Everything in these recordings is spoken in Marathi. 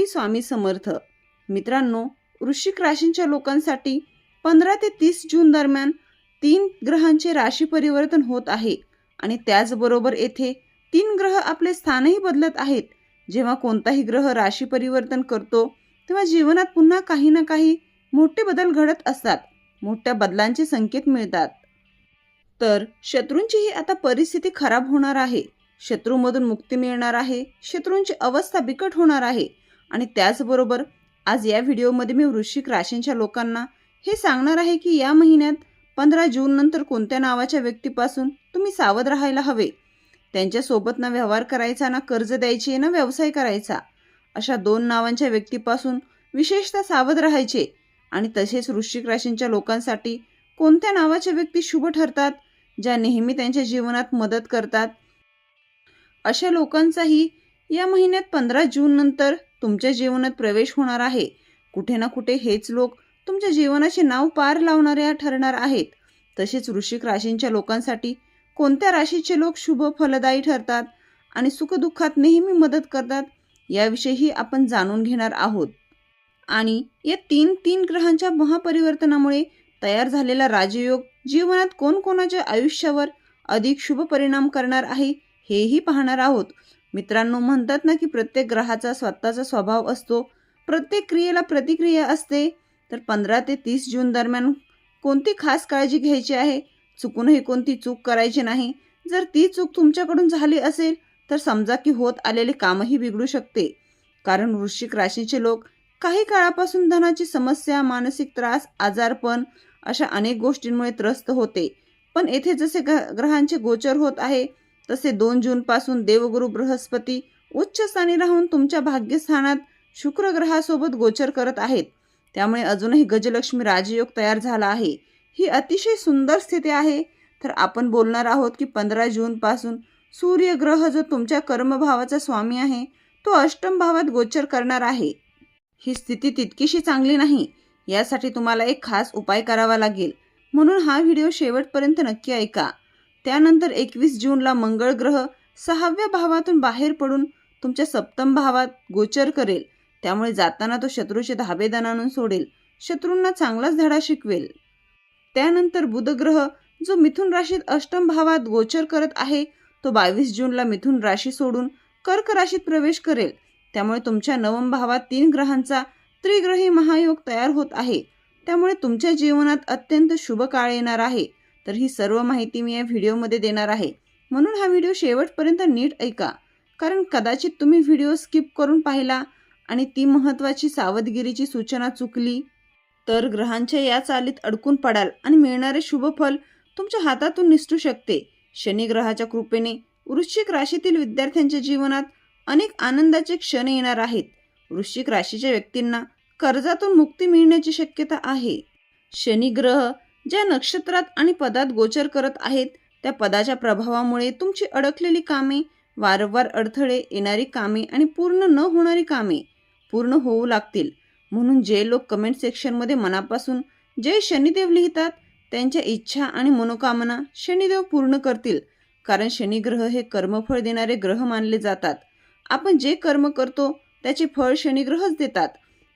स्वामी समर्थ. मित्रांनो, वृश्चिक राशींच्या लोकांसाठी 15 ते 30 जून दरम्यान 3 ग्रहांचे राशी परिवर्तन होत आहे आणि त्याचबरोबर येथे 3 ग्रह आपले स्थानही बदलत आहेत. जेव्हा कोणताही ग्रह राशी परिवर्तन करतो तेव्हा जीवनात पुन्हा काही ना काही मोठे बदल घडत असतात. मोठ्या बदलांचे संकेत मिळतात. तर शत्रूंचीही आता परिस्थिती खराब होणार आहे. शत्रूमधून मुक्ती मिळणार आहे. शत्रूंची अवस्था बिकट होणार आहे. आणि त्याचबरोबर आज या व्हिडिओमध्ये मी वृश्चिक राशींच्या लोकांना हे सांगणार आहे की या महिन्यात 15 जून नंतर कोणत्या नावाच्या व्यक्तीपासून तुम्ही सावध राहायला हवे. त्यांच्यासोबत ना व्यवहार करायचा, ना कर्ज द्यायचे, ना व्यवसाय करायचा. अशा 2 नावांच्या व्यक्तीपासून विशेषतः सावध राहायचे. आणि तसेच वृश्चिक राशींच्या लोकांसाठी कोणत्या नावाच्या व्यक्ती शुभ ठरतात, ज्या नेहमी त्यांच्या जीवनात मदत करतात. अशा लोकांचाही या महिन्यात 15 जून नंतर तुमच्या जीवनात प्रवेश होणार आहे. कुठे ना कुठे हेच लोक तुमच्या जीवनाचे नाव पार लावणारे ठरणार आहेत. तसेच वृश्चिक राशींच्या लोकांसाठी कोणत्या राशीचे लोक शुभ फलदायी ठरतात आणि सुखदुःखात नेहमी मदत करतात याविषयीही आपण जाणून घेणार आहोत. आणि या 3 ग्रहांच्या महापरिवर्तनामुळे तयार झालेला राजयोग जीवनात कोणकोणाच्या आयुष्यावर अधिक शुभ परिणाम करणार आहे हेही पाहणार आहोत. मित्रांनो, म्हणतात ना की प्रत्येक ग्रहाचा स्वतःचा स्वभाव असतो, प्रत्येक क्रियेला प्रतिक्रिया असते. तर 15 ते 30 जून दरम्यान कोणती खास काळजी घ्यायची आहे, चुकूनही कोणती चूक करायची नाही. जर ती चूक तुमच्याकडून झाली असेल तर समजा की होत आलेले कामही बिघडू शकते. कारण वृश्चिक राशीचे लोक काही काळापासून धनाची समस्या, मानसिक त्रास, आजारपण अशा अनेक गोष्टींमुळे त्रस्त होते. पण येथे जसे ग्रहांचे गोचर होत आहे तसे 2 जून पासून देवगुरु बृहस्पती उच्च स्थानी राहून तुमच्या भाग्यस्थानात शुक्र ग्रहासोबत गोचर करत आहेत. त्यामुळे अजूनही गजलक्ष्मी राजयोग तयार झाला आहे. ही अतिशय सुंदर स्थिती आहे. तर आपण बोलणार आहोत की 15 जून पासून सूर्य ग्रह जो तुमच्या कर्मभावाचा स्वामी आहे तो अष्टम भावात गोचर करणार आहे. ही स्थिती तितकीशी चांगली नाही. यासाठी तुम्हाला एक खास उपाय करावा लागेल. म्हणून हा व्हिडिओ शेवटपर्यंत नक्की ऐका. त्यानंतर 21 जूनला मंगळ ग्रह 6व्या भावातून बाहेर पडून तुमच्या सप्तम भावात गोचर करेल. त्यामुळे जाताना तो शत्रूचे धाबेदान आणून सोडेल, शत्रूंना चांगलाच धडा शिकवेल. त्यानंतर बुध ग्रह जो मिथुन राशीत अष्टम भावात गोचर करत आहे तो 22 जूनला मिथुन राशी सोडून कर्क राशीत प्रवेश करेल. त्यामुळे तुमच्या नवम भावात 3 ग्रहांचा त्रिग्रही महायोग तयार होत आहे. त्यामुळे तुमच्या जीवनात अत्यंत शुभ काळ येणार आहे. तर ही सर्व माहिती मी या व्हिडिओमध्ये देणार आहे. म्हणून हा व्हिडिओ शेवटपर्यंत नीट ऐका. कारण कदाचित तुम्ही व्हिडिओ स्किप करून पाहिला आणि ती महत्त्वाची सावधगिरीची सूचना चुकली तर ग्रहांच्या या चालीत अडकून पडाल आणि मिळणारे शुभ फल तुमच्या हातातून निसटू शकते. शनी ग्रहाच्या कृपेने वृश्चिक राशीतील विद्यार्थ्यांच्या जीवनात अनेक आनंदाचे क्षण येणार आहेत. वृश्चिक राशीच्या व्यक्तींना कर्जातून मुक्ती मिळण्याची शक्यता आहे. शनी ग्रह ज्या नक्षत्रात आणि पदात गोचर करत आहेत त्या पदाच्या प्रभावामुळे तुमची अडकलेली कामे, वारंवार अडथळे येणारी कामे आणि पूर्ण न होणारी कामे पूर्ण होऊ लागतील. म्हणून जे लोक कमेंट सेक्शनमध्ये मनापासून जय शनिदेव लिहितात त्यांच्या इच्छा आणि मनोकामना शनिदेव पूर्ण करतील. कारण शनी ग्रह हे कर्मफळ देणारे ग्रह मानले जातात. आपण जे कर्म करतो त्याचे फळ शनिग्रहच देतात.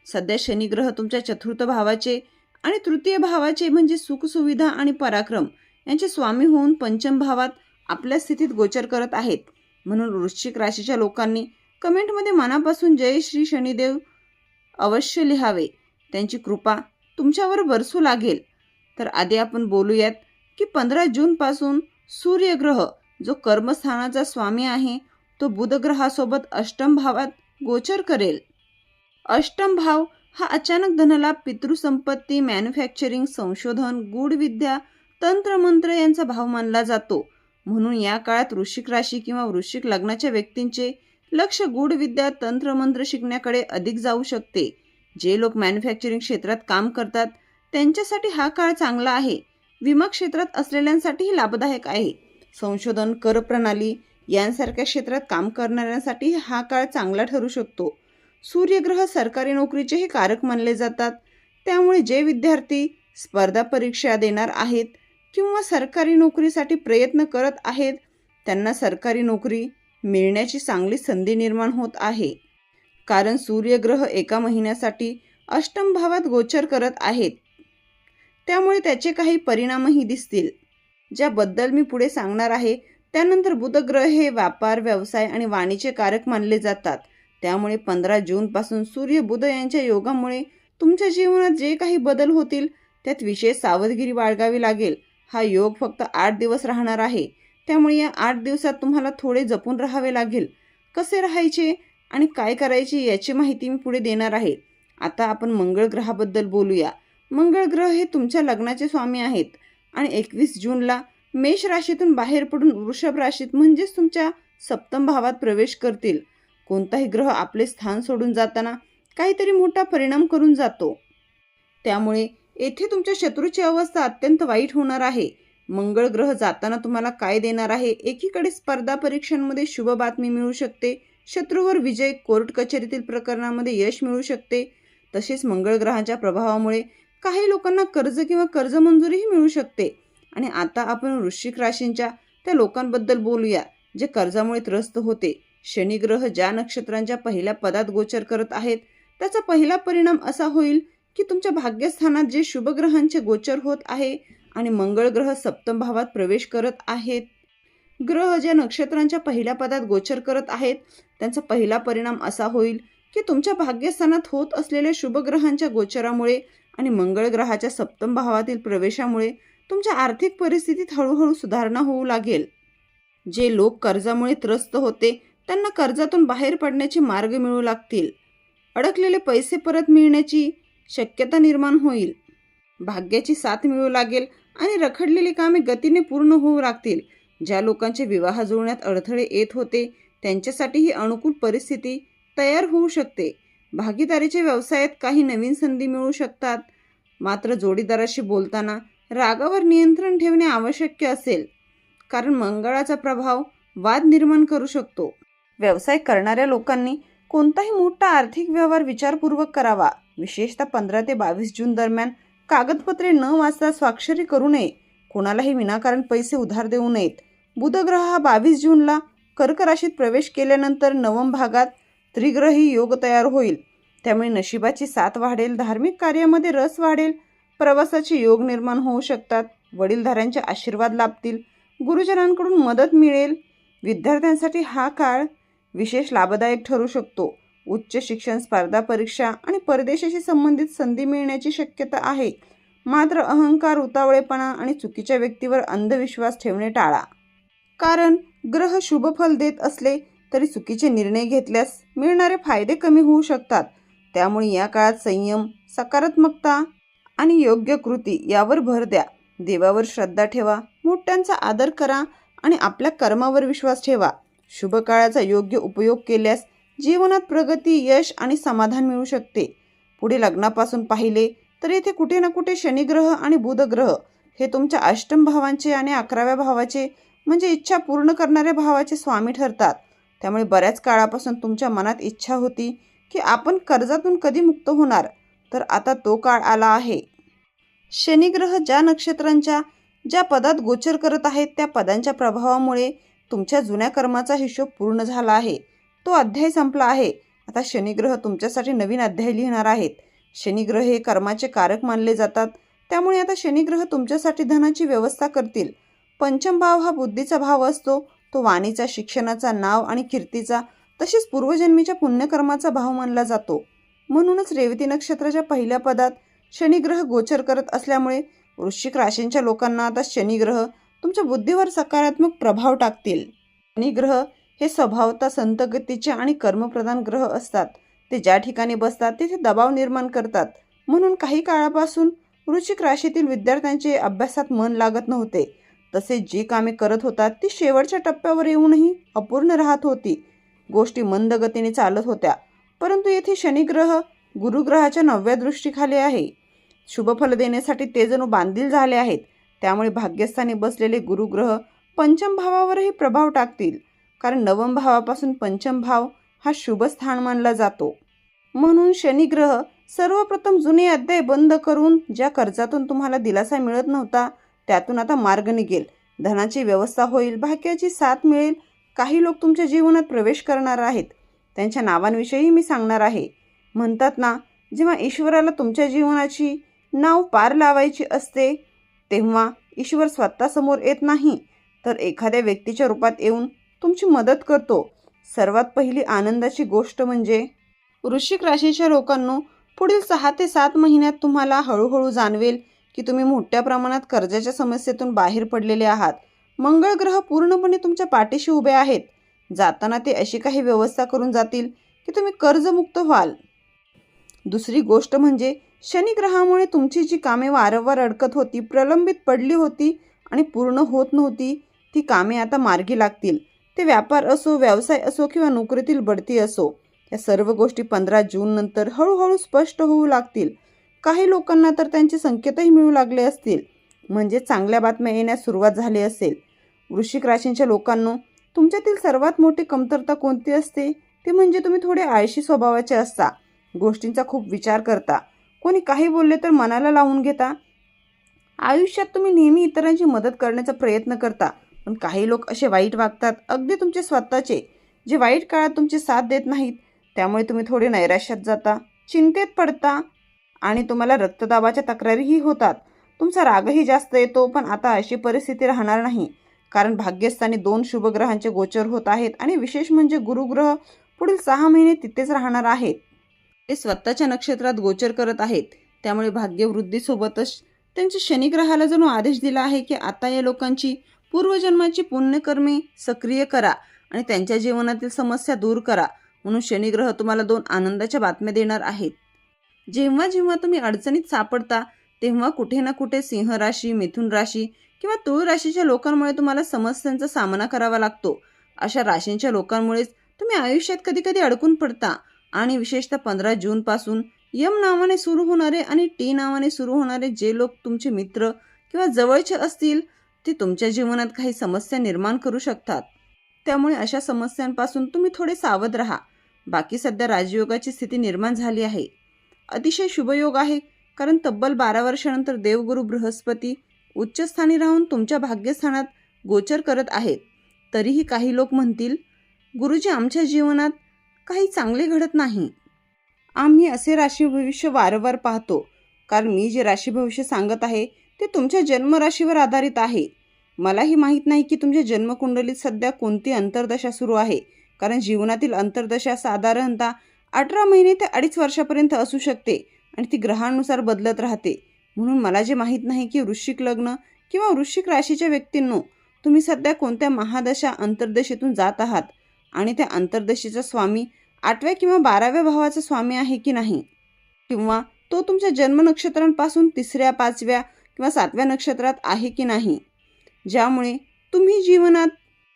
सध्या शनिग्रह तुमच्या चतुर्थ भावाचे आणि तृतीय भावाचे म्हणजे सुखसुविधा आणि पराक्रम यांचे स्वामी होऊन पंचम भावात आपल्या स्थितीत गोचर करत आहेत. म्हणून वृश्चिक राशीच्या लोकांनी कमेंटमध्ये मनापासून जय श्री शनिदेव अवश्य लिहावे. त्यांची कृपा तुमच्यावर बरसू लागेल. तर आधी आपण बोलूयात की 15 जून पासून सूर्यग्रह जो कर्मस्थानाचा स्वामी आहे तो बुध ग्रहासोबत अष्टम भावात गोचर करेल. अष्टम भाव हा अचानक धनलाभ, पितृसंपत्ती, मॅन्युफॅक्चरिंग, संशोधन, गूढविद्या, तंत्रमंत्र यांचा भाव मानला जातो. म्हणून या काळात वृश्चिक राशी किंवा वृश्चिक लग्नाच्या व्यक्तींचे लक्ष गूढविद्या, तंत्रमंत्र शिकण्याकडे अधिक जाऊ शकते. जे लोक मॅन्युफॅक्चरिंग क्षेत्रात काम करतात त्यांच्यासाठी हा काळ चांगला आहे. विमा क्षेत्रात असलेल्यांसाठीही लाभदायक आहे. संशोधन, कर प्रणाली यांसारख्या क्षेत्रात काम करणाऱ्यांसाठी हा काळ चांगला ठरू शकतो. सूर्यग्रह सरकारी नोकरीचेही कारक मानले जातात. त्यामुळे जे विद्यार्थी स्पर्धा परीक्षा देणार आहेत किंवा सरकारी नोकरीसाठी प्रयत्न करत आहेत त्यांना सरकारी नोकरी मिळण्याची चांगली संधी निर्माण होत आहे. कारण सूर्यग्रह एका महिन्यासाठी अष्टम भावात गोचर करत आहेत, त्यामुळे त्याचे काही परिणामही दिसतील, ज्याबद्दल मी पुढे सांगणार आहे. त्यानंतर बुध ग्रह हे व्यापार, व्यवसाय आणि वाणीचे कारक मानले जातात. त्यामुळे 15 जून पासून सूर्य बुध यांच्या योगामुळे तुमच्या जीवनात जे काही बदल होतील त्यात विशेष सावधगिरी बाळगावी लागेल. हा योग फक्त 8 दिवस राहणार आहे, त्यामुळे या 8 दिवसात तुम्हाला थोडे जपून राहावे लागेल. कसे राहायचे आणि काय करायचे याची माहिती मी पुढे देणार आहे. आता आपण मंगळ ग्रहाबद्दल बोलूया. मंगळ ग्रह हे तुमच्या लग्नाचे स्वामी आहेत आणि 21 जूनला मेष राशीतून बाहेर पडून वृषभ राशीत म्हणजेच तुमच्या सप्तम भावात प्रवेश करतील. कोणताही ग्रह आपले स्थान सोडून जाताना काहीतरी मोठा परिणाम करून जातो, त्यामुळे येथे तुमच्या शत्रूची अवस्था अत्यंत वाईट होणार आहे. मंगळ ग्रह जाताना तुम्हाला काय देणार आहे? एकीकडे स्पर्धा परीक्षांमध्ये शुभ बातमी मिळू शकते, शत्रूवर विजय, कोर्ट कचेरीतील प्रकरणामध्ये यश मिळू शकते. तसेच मंगळ ग्रहाच्या प्रभावामुळे काही लोकांना कर्ज किंवा कर्ज मंजुरीही मिळू शकते. आणि आता आपण वृश्चिक राशींच्या त्या लोकांबद्दल बोलूया जे कर्जामुळे त्रस्त होते. शनी ग्रह ज्या नक्षत्रांच्या पहिल्या पदात गोचर करत आहेत त्याचा पहिला परिणाम असा होईल की तुमच्या भाग्यस्थानात जे शुभ ग्रहांचे गोचर होत आहे आणि मंगळ ग्रह सप्तम भावात प्रवेश करत आहेत. ग्रह ज्या नक्षत्रांच्या पहिल्या पदात गोचर करत आहेत त्यांचा पहिला परिणाम असा होईल की तुमच्या भाग्यस्थानात होत असलेल्या शुभ ग्रहांच्या गोचरामुळे आणि मंगळ ग्रहाच्या सप्तम भावातील प्रवेशामुळे तुमच्या आर्थिक परिस्थितीत हळूहळू सुधारणा होऊ लागेल. जे लोक कर्जामुळे त्रस्त होते त्यांना कर्जातून बाहेर पडण्याचे मार्ग मिळू लागतील. अडकलेले पैसे परत मिळण्याची शक्यता निर्माण होईल. भाग्याची साथ मिळू लागेल आणि रखडलेली कामे गतीने पूर्ण होऊ लागतील. ज्या लोकांचे विवाह जुळण्यात अडथळे येत होते त्यांच्यासाठी ही अनुकूल परिस्थिती तयार होऊ शकते. भागीदारीच्या व्यवसायात काही नवीन संधी मिळू शकतात. मात्र जोडीदाराशी बोलताना रागावर नियंत्रण ठेवणे आवश्यक असेल, कारण मंगळाचा प्रभाव वाद निर्माण करू शकतो. व्यवसाय करणाऱ्या लोकांनी कोणताही मोठा आर्थिक व्यवहार विचारपूर्वक करावा. विशेषतः 15 ते 22 जून दरम्यान कागदपत्रे न वाचता स्वाक्षरी करू नये. कोणालाही विनाकारण पैसे उधार देऊ नयेत. बुध ग्रह हा 22 जूनला कर्क राशीत प्रवेश केल्यानंतर नवम भागात त्रिग्रही योग तयार होईल. त्यामुळे नशिबाची साथ वाढेल, धार्मिक कार्यामध्ये रस वाढेल, प्रवासाचे योग निर्माण होऊ शकतात, वडीलधाऱ्यांचे आशीर्वाद लाभतील, गुरुजनांकडून मदत मिळेल. विद्यार्थ्यांसाठी हा काळ विशेष लाभदायक ठरू शकतो. उच्च शिक्षण, स्पर्धा परीक्षा आणि परदेशाशी संबंधित संधी मिळण्याची शक्यता आहे. मात्र अहंकार, उतावळेपणा आणि चुकीच्या व्यक्तीवर अंधविश्वास ठेवणे टाळा, कारण ग्रह शुभ फल देत असले तरी चुकीचे निर्णय घेतल्यास मिळणारे फायदे कमी होऊ शकतात. त्यामुळे या काळात संयम, सकारात्मकता आणि योग्य कृती यावर भर द्या. देवावर श्रद्धा ठेवा, मोठ्यांचा आदर करा आणि आपल्या कर्मावर विश्वास ठेवा. शुभ काळाचा योग्य उपयोग केल्यास जीवनात प्रगती, यश आणि समाधान मिळू शकते. पुढे लग्नापासून पाहिले तर येथे कुठे ना कुठे शनिग्रह आणि बुध ग्रह हे तुमच्या अष्टम भावांचे आणि 11व्या भावाचे म्हणजे इच्छा पूर्ण करणाऱ्या भावाचे स्वामी ठरतात. त्यामुळे बऱ्याच काळापासून तुमच्या मनात इच्छा होती की आपण कर्जातून कधी मुक्त होणार, तर आता तो काळ आला आहे. शनिग्रह ज्या नक्षत्रांच्या ज्या पदात गोचर करत आहेत त्या पदांच्या प्रभावामुळे तुमच्या जुन्या कर्माचा हिशोब पूर्ण झाला आहे. तो अध्याय संपला आहे. आता शनिग्रह तुमच्यासाठी नवीन अध्याय लिहिणार आहेत. शनिग्रह हे कर्माचे कारक मानले जातात, त्यामुळे आता शनिग्रह तुमच्यासाठी धनाची व्यवस्था करतील. पंचम भाव हा बुद्धीचा भाव असतो. तो वाणीचा, शिक्षणाचा, नाव आणि कीर्तीचा तसेच पूर्वजन्मीच्या पुण्यकर्माचा भाव मानला जातो. म्हणूनच रेवती नक्षत्राच्या पहिल्या पदात शनिग्रह गोचर करत असल्यामुळे वृश्चिक राशींच्या लोकांना आता शनिग्रह तुमच्या बुद्धीवर सकारात्मक प्रभाव टाकतील. शनिग्रह हे स्वभावतः संतगतीचे आणि कर्मप्रधान ग्रह असतात. ते ज्या ठिकाणी बसतात तिथे दबाव निर्माण करतात. म्हणून काही काळापासून वृश्चिक राशीतील विद्यार्थ्यांचे अभ्यासात मन लागत नव्हते. तसेच जी कामे करत होतात ती शेवटच्या टप्प्यावर येऊनही अपूर्ण राहत होती. गोष्टी मंद गतीने चालत होत्या. परंतु येथे शनिग्रह गुरुग्रहाच्या 9व्या दृष्टीखाली आहे. शुभफल देण्यासाठी ते जणू बांधील झाले आहेत. त्यामुळे भाग्यस्थानी बसलेले गुरुग्रह पंचम भावावरही प्रभाव टाकतील, कारण नवम भावापासून पंचम भाव हा शुभ स्थान मानला जातो. म्हणून शनिग्रह सर्वप्रथम जुने अध्याय बंद करून ज्या कर्जातून तुम्हाला दिलासा मिळत नव्हता त्यातून आता मार्ग निघेल. धनाची व्यवस्था होईल, भाग्याची साथ मिळेल. काही लोक तुमच्या जीवनात प्रवेश करणार आहेत. त्यांच्या नावांविषयी मी सांगणार आहे. म्हणतात ना, जेव्हा ईश्वराला तुमच्या जीवनाची नाव पार लावायची असते तेव्हा ईश्वर स्वतःसमोर येत नाही, तर एखाद्या व्यक्तीच्या रूपात येऊन तुमची मदत करतो. सर्वात पहिली आनंदाची गोष्ट म्हणजे वृश्चिक राशीच्या लोकांनो, पुढील 6 ते 7 महिन्यात तुम्हाला हळूहळू जाणवेल की तुम्ही मोठ्या प्रमाणात कर्जाच्या समस्येतून बाहेर पडलेले आहात. मंगळ ग्रह पूर्णपणे तुमच्या पाठीशी उभे आहेत. जाताना ते अशी काही व्यवस्था करून जातील की तुम्ही कर्जमुक्त व्हाल. दुसरी गोष्ट म्हणजे शनी ग्रहामुळे तुमची जी कामे वारंवार अडकत होती, प्रलंबित पडली होती आणि पूर्ण होत नव्हती, ती कामे आता मार्गी लागतील. ते व्यापार असो, व्यवसाय असो किंवा नोकरीतील बढती असो, या सर्व गोष्टी 15 जून नंतर हळूहळू स्पष्ट होऊ लागतील. काही लोकांना तर त्यांचे संकेतही मिळू लागले असतील, म्हणजे चांगल्या बातम्या येण्यास सुरुवात झाली असेल. वृश्चिक राशींच्या लोकांनो, तुमच्यातील सर्वात मोठी कमतरता कोणती असते ते म्हणजे तुम्ही थोडे आळशी स्वभावाचे असता. गोष्टींचा खूप विचार करता. कोणी काही बोलले तर मनाला लावून घेता. आयुष्यात तुम्ही नेहमी इतरांची मदत करण्याचा प्रयत्न करता, पण काही लोक असे वाईट वागतात, अगदी तुमचे स्वतःचे, जे वाईट काळात तुमची साथ देत नाहीत. त्यामुळे तुम्ही थोडे नैराश्यात जाता, चिंतेत पडता आणि तुम्हाला रक्तदाबाच्या तक्रारीही होतात. तुमचा रागही जास्त येतो. पण आता अशी परिस्थिती राहणार नाही, कारण भाग्यस्थानी 2 शुभग्रहांचे गोचर होत आहेत आणि विशेष म्हणजे गुरुग्रह पुढील 6 महिने तिथेच राहणार आहेत. ते स्वतःच्या नक्षत्रात गोचर करत आहेत. त्यामुळे भाग्यवृद्धीसोबतच त्यांच्या शनिग्रहाला जणू आदेश दिला आहे की आता या लोकांची पूर्वजन्माची पुण्यकर्मे सक्रिय करा आणि त्यांच्या जीवनातील समस्या दूर करा. म्हणून शनिग्रह तुम्हाला 2 आनंदाच्या बातम्या देणार आहेत. जेव्हा जेव्हा तुम्ही अडचणीत सापडता तेव्हा कुठे ना कुठे सिंह राशी, मिथुन राशी किंवा तुळ राशीच्या लोकांमुळे तुम्हाला समस्यांचा सामना करावा लागतो. अशा राशींच्या लोकांमुळेच तुम्ही आयुष्यात कधी कधी अडकून पडता आणि विशेषतः 15 जून पासून यम नावाने सुरू होणारे आणि टी नावाने सुरू होणारे जे लोक तुमचे मित्र किंवा जवळचे असतील ते तुमच्या जीवनात काही समस्या निर्माण करू शकतात. त्यामुळे अशा समस्यांपासून तुम्ही थोडे सावध राहा. बाकी सध्या राजयोगाची स्थिती निर्माण झाली आहे. अतिशय शुभयोग आहे, कारण तब्बल 12 वर्षानंतर देवगुरु बृहस्पती उच्चस्थानी राहून तुमच्या भाग्यस्थानात गोचर करत आहेत. तरीही काही लोक म्हणतील, गुरुजी आमच्या जीवनात काही चांगले घडत नाही. आम्ही असे राशी भविष्य वारंवार पाहतो, कारण मी जे राशी भविष्य सांगत आहे ते तुमच्या जन्मराशीवर आधारित आहे. मलाही माहीत नाही की तुमच्या जन्मकुंडलीत सध्या कोणती अंतर्दशा सुरू आहे, कारण जीवनातील अंतर्दशा साधारणतः 18 महिने ते 2.5 वर्षापर्यंत असू शकते आणि ती ग्रहानुसार बदलत राहते. म्हणून मला जे माहीत नाही की वृश्चिक लग्न किंवा वृश्चिक राशीच्या व्यक्तींनो, तुम्ही सध्या कोणत्या महादशा अंतर्दशेतून जात आहात आणि त्या अंतर्दशेचा स्वामी 8व्या किंवा 12व्या भावाचा स्वामी आहे की नाही, किंवा तो तुमच्या जन्म नक्षत्रांपासून 3ऱ्या, 5व्या किंवा 7व्या नक्षत्रात आहे की नाही, ज्यामुळे तुम्ही जीवनात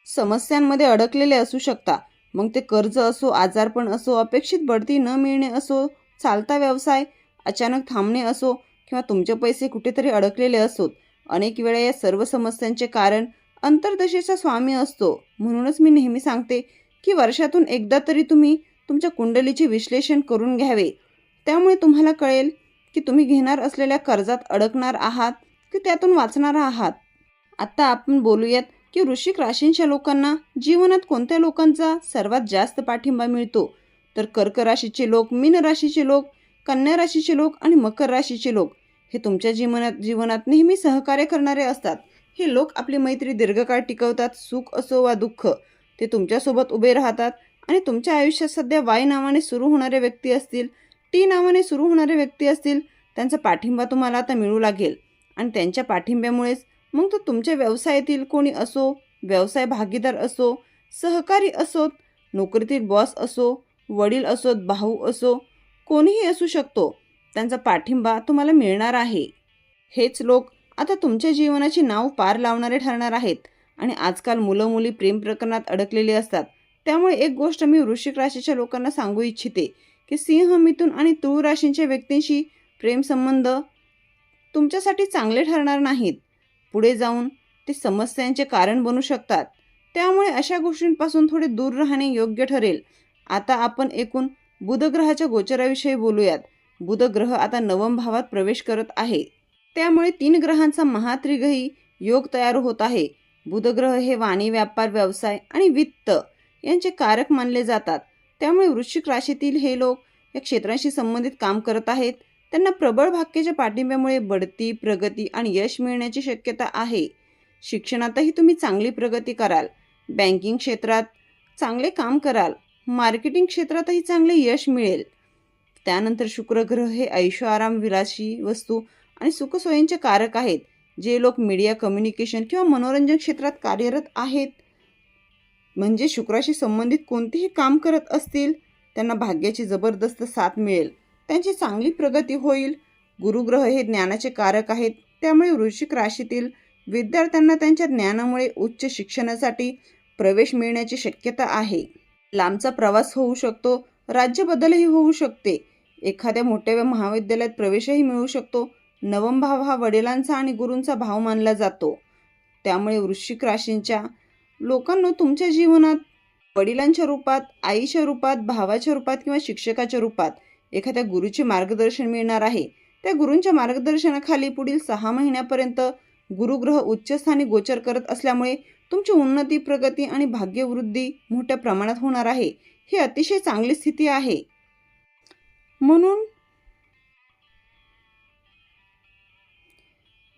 समस्यांमध्ये अडकलेले असू शकता. मग ते कर्ज असो, आजारपण असो, अपेक्षित बढती न मिळणे असो, चालता व्यवसाय अचानक थांबणे असो किंवा तुमचे पैसे कुठेतरी अडकलेले असोत. अनेक वेळा या सर्व समस्यांचे कारण अंतर्दशेचा स्वामी असतो. म्हणूनच मी नेहमी सांगते की वर्षातून एकदा तरी तुम्ही तुमच्या कुंडलीचे विश्लेषण करून घ्यावे. त्यामुळे तुम्हाला कळेल की तुम्ही घेणार असलेल्या कर्जात अडकणार आहात की त्यातून वाचणार आहात. आता आपण बोलूयात की वृश्चिक राशींच्या लोकांना जीवनात कोणत्या लोकांचा सर्वात जास्त पाठिंबा मिळतो. तर कर्क राशीचे लोक, मीन राशीचे लोक, कन्या राशीचे लोक आणि मकर राशीचे लोक हे तुमच्या जीवनात नेहमी सहकार्य करणारे असतात. हे लोक आपली मैत्री दीर्घकाळ टिकवतात. सुख असो वा दुःख, ते तुमच्यासोबत उभे राहतात. आणि तुमच्या आयुष्यात सध्या वाय नावाने सुरू होणारे व्यक्ती असतील, टी नावाने सुरू होणारे व्यक्ती असतील, त्यांचा पाठिंबा तुम्हाला आता मिळू लागेल. आणि त्यांच्या पाठिंब्यामुळेच मग तो तुमच्या व्यवसायातील कोणी असो, व्यवसाय भागीदार असो, सहकारी असोत, नोकरीतील बॉस असो, वडील असोत, भाऊ असो, कोणीही असू शकतो, त्यांचा पाठिंबा तुम्हाला मिळणार आहे. हेच लोक आता तुमच्या जीवनाची नाव पार लावणारे ठरणार आहेत. आणि आजकाल मुलं मुली प्रेम प्रकरणात अडकलेली असतात. त्यामुळे एक गोष्ट मी वृश्चिक राशीच्या लोकांना सांगू इच्छिते की सिंह, मिथुन आणि तुळ राशींच्या व्यक्तींशी प्रेम संबंध तुमच्यासाठी चांगले ठरणार नाहीत. पुढे जाऊन ते समस्यांचे कारण बनू शकतात. त्यामुळे अशा गोष्टींपासून थोडे दूर राहणे योग्य ठरेल. आता आपण एकूण बुध ग्रहाच्या गोचराविषयी बोलूयात. बुध ग्रह आता 9व्या भावात प्रवेश करत आहे. त्यामुळे 3 ग्रहांचा महात्रिग्रही योग तयार होत आहे. बुध ग्रह हे वाणी, व्यापार, व्यवसाय आणि वित्त यांचे कारक मानले जातात. त्यामुळे वृश्चिक राशीतील हे लोक या क्षेत्रांशी संबंधित काम करत आहेत. त्यांना प्रबळ भाग्याच्या पाठिंब्यामुळे बढती, प्रगती आणि यश मिळण्याची शक्यता आहे. शिक्षणातही तुम्ही चांगली प्रगती कराल. बँकिंग क्षेत्रात चांगले काम कराल. मार्केटिंग क्षेत्रातही चांगले यश मिळेल. त्यानंतर शुक्र ग्रह हे ऐशो आराम, विलासी वस्तू आणि सुखसोयींचे कारक आहेत. जे लोक मीडिया, कम्युनिकेशन किंवा मनोरंजन क्षेत्रात कार्यरत आहेत, म्हणजे शुक्राशी संबंधित कोणतेही काम करत असतील, त्यांना भाग्याची जबरदस्त साथ मिळेल. त्यांची चांगली प्रगती होईल. गुरुग्रह हे ज्ञानाचे कारक आहेत. त्यामुळे वृश्चिक राशीतील विद्यार्थ्यांना त्यांच्या ज्ञानामुळे उच्च शिक्षणासाठी प्रवेश मिळण्याची शक्यता आहे. लांबचा प्रवास होऊ शकतो. राज्य बदलही होऊ शकते. एखाद्या मोठ्या महाविद्यालयात प्रवेशही मिळू शकतो. नवम भाव हा वडिलांचा आणि गुरूंचा भाव मानला जातो. त्यामुळे वृश्चिक राशींच्या लोकांना तुमच्या जीवनात वडिलांच्या रूपात, आईच्या रूपात, भावाच्या रूपात किंवा शिक्षकाच्या रूपात एखाद्या गुरूचे मार्गदर्शन मिळणार आहे. त्या गुरूंच्या मार्गदर्शनाखाली पुढील 6 महिन्यापर्यंत गुरुग्रह उच्चस्थानी गोचर करत असल्यामुळे तुमची उन्नती, प्रगती आणि भाग्यवृद्धी मोठ्या प्रमाणात होणार आहे. ही अतिशय चांगली स्थिती आहे. म्हणून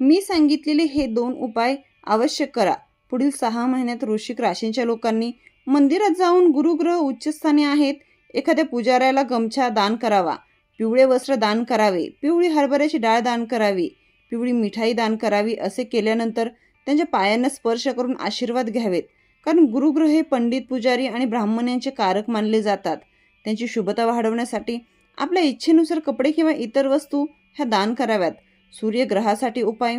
मी सांगितलेले हे 2 उपाय अवश्य करा. पुढील 6 महिन्यात वृश्चिक राशींच्या लोकांनी मंदिरात जाऊन गुरुग्रह उच्चस्थानी आहेत. एखाद्या पुजाऱ्याला गमछा दान करावा. पिवळे वस्त्र दान करावे. पिवळी हरभऱ्याची डाळ दान करावी. पिवळी मिठाई दान करावी. असे केल्यानंतर त्यांच्या पायांना स्पर्श करून आशीर्वाद घ्यावेत. कारण गुरुग्रह हे पंडित, पुजारी आणि ब्राह्मण यांचे कारक मानले जातात. त्यांची शुभता वाढवण्यासाठी आपल्या इच्छेनुसार कपडे किंवा इतर वस्तू ह्या दान कराव्यात. सूर्यग्रहासाठी उपाय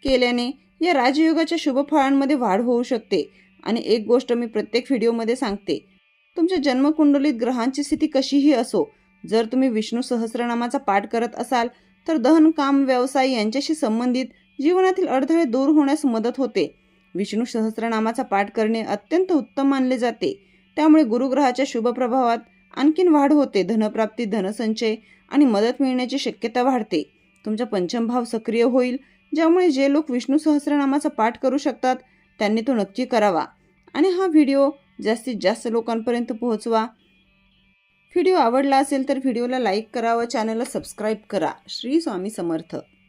केल्याने या राजयोगाच्या शुभ फळांमध्ये वाढ होऊ शकते. आणि एक गोष्ट मी प्रत्येक व्हिडिओमध्ये सांगते, तुमच्या जन्मकुंडलीत ग्रहांची स्थिती कशीही असो, जर तुम्ही विष्णू सहस्रनामाचा पाठ करत असाल तर धन, काम, व्यवसाय यांच्याशी संबंधित जीवनातील अडथळे दूर होण्यास मदत होते. विष्णू सहस्रनामाचा पाठ करणे अत्यंत उत्तम मानले जाते. त्यामुळे गुरुग्रहाच्या शुभ प्रभावात आणखीन वाढ होते. धनप्राप्ती, धनसंचय आणि मदत मिळण्याची शक्यता वाढते. तुमचा पंचम भाव सक्रिय होईल, ज्यामुळे जे लोक विष्णू सहस्रनामाचा पाठ करू शकतात त्यांनी तो नक्की करावा. आणि हा व्हिडिओ जास्तीत जास्त लोकांपर्यंत पोहोचवा. व्हिडिओ आवडला असेल तर व्हिडिओला लाईक करा व चॅनलला सबस्क्राईब करा. श्री स्वामी समर्थ.